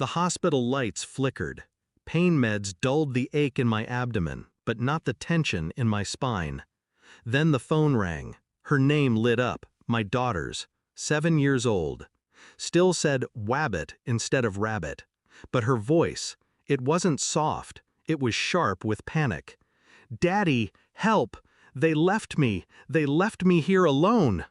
The hospital lights flickered. Pain meds dulled the ache in my abdomen, but not the tension in my spine. Then the phone rang. Her name lit up, my daughter's, 7 years old. Still said Wabbit instead of rabbit. But her voice, it wasn't soft, it was sharp with panic. "Daddy, help! They left me here alone!"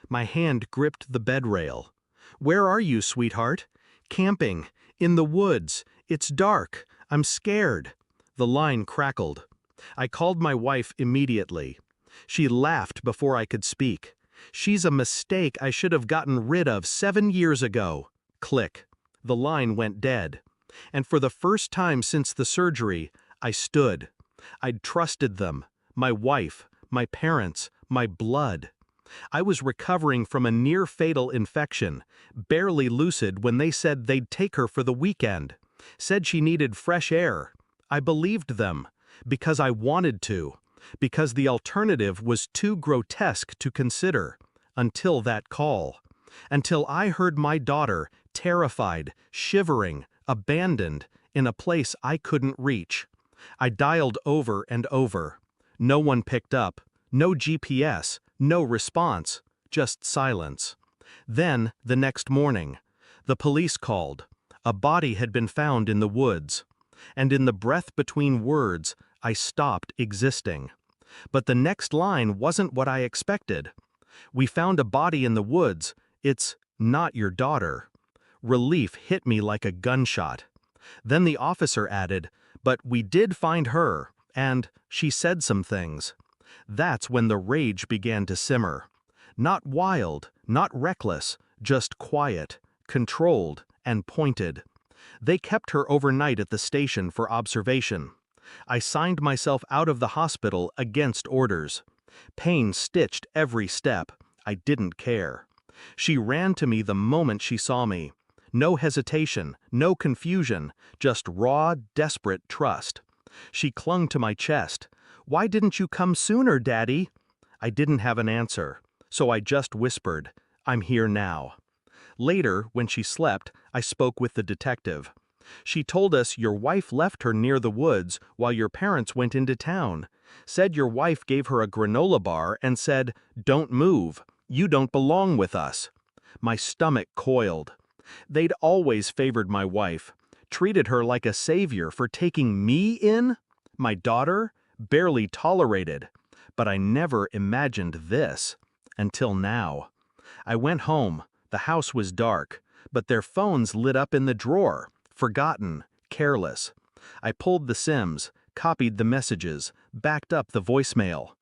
My hand gripped the bed rail. "Where are you, sweetheart?" "Camping. In the woods. It's dark. I'm scared." The line crackled. I called my wife immediately. She laughed before I could speak. "She's a mistake I should have gotten rid of 7 years ago." Click. The line went dead. And for the first time since the surgery, I stood. I'd trusted them, my wife, my parents, my blood. I was recovering from a near-fatal infection, barely lucid when they said they'd take her for the weekend. Said she needed fresh air. I believed them, because I wanted to, because the alternative was too grotesque to consider, until that call. Until I heard my daughter, terrified, shivering, abandoned, in a place I couldn't reach. I dialed over and over. No one picked up, no GPS, no response, just silence. Then, the next morning, the police called. A body had been found in the woods. And in the breath between words, I stopped existing. But the next line wasn't what I expected. "We found a body in the woods. It's not your daughter." Relief hit me like a gunshot. Then the officer added, "But we did find her, and she said some things." That's when the rage began to simmer. Not wild, not reckless, just quiet, controlled, and pointed. They kept her overnight at the station for observation. I signed myself out of the hospital against orders. Pain stitched every step. I didn't care. She ran to me the moment she saw me. No hesitation, no confusion, just raw, desperate trust. She clung to my chest. "Why didn't you come sooner, Daddy?" I didn't have an answer, so I just whispered, "I'm here now." Later, when she slept, I spoke with the detective. "She told us your wife left her near the woods while your parents went into town. Said your wife gave her a granola bar and said, 'Don't move. You don't belong with us.'" My stomach coiled. They'd always favored my wife, treated her like a savior for taking me in? My daughter? Barely tolerated. But I never imagined this. Until now. I went home. The house was dark, but their phones lit up in the drawer, forgotten, careless. I pulled the SIMs, copied the messages, backed up the voicemail.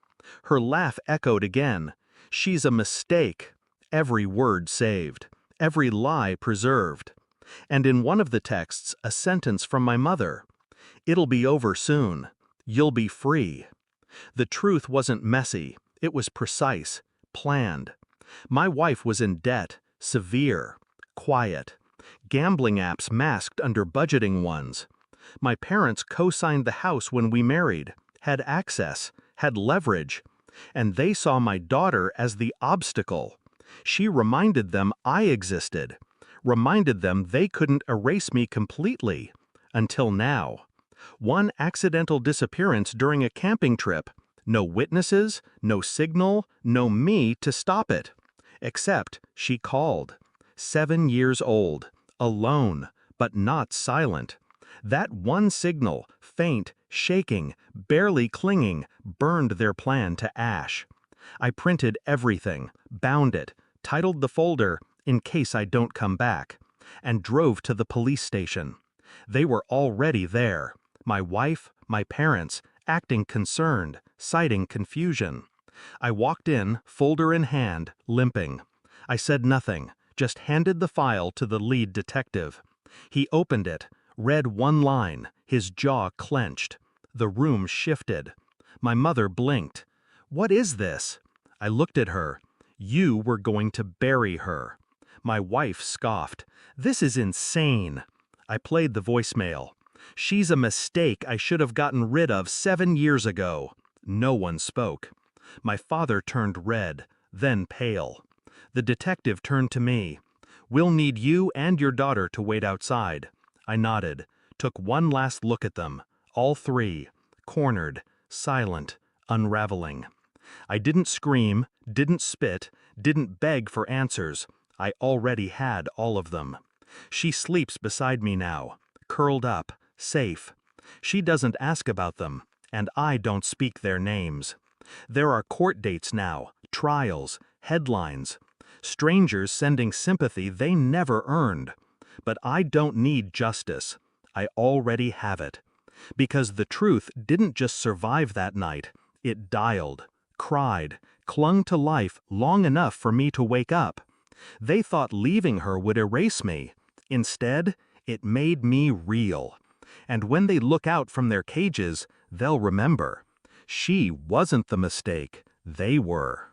Her laugh echoed again. "She's a mistake." Every word saved. Every lie preserved. And in one of the texts, a sentence from my mother. "It'll be over soon. You'll be free." The truth wasn't messy. It was precise, planned. My wife was in debt, severe, quiet. Gambling apps masked under budgeting ones. My parents co-signed the house when we married, had access, had leverage. And they saw my daughter as the obstacle. She reminded them I existed, reminded them they couldn't erase me completely, until now. One accidental disappearance during a camping trip, no witnesses, no signal, no me to stop it. Except she called. 7 years old, alone, but not silent. That one signal, faint, shaking, barely clinging, burned their plan to ash. I printed everything, bound it, titled the folder, "In case I don't come back," and drove to the police station. They were already there. My wife, my parents, acting concerned, citing confusion. I walked in, folder in hand, limping. I said nothing, just handed the file to the lead detective. He opened it, read one line, his jaw clenched. The room shifted. My mother blinked. "What is this?" I looked at her. "You were going to bury her." My wife scoffed. "This is insane." I played the voicemail. "She's a mistake I should have gotten rid of 7 years ago." No one spoke. My father turned red, then pale. The detective turned to me. "We'll need you and your daughter to wait outside." I nodded, took one last look at them, all three, cornered, silent, unraveling. I didn't scream, didn't spit, didn't beg for answers. I already had all of them. She sleeps beside me now, curled up, safe. She doesn't ask about them, and I don't speak their names. There are court dates now, trials, headlines. Strangers sending sympathy they never earned. But I don't need justice. I already have it. Because the truth didn't just survive that night, it dialed, cried, clung to life long enough for me to wake up. They thought leaving her would erase me. Instead, it made me real. And when they look out from their cages, they'll remember. She wasn't the mistake, they were.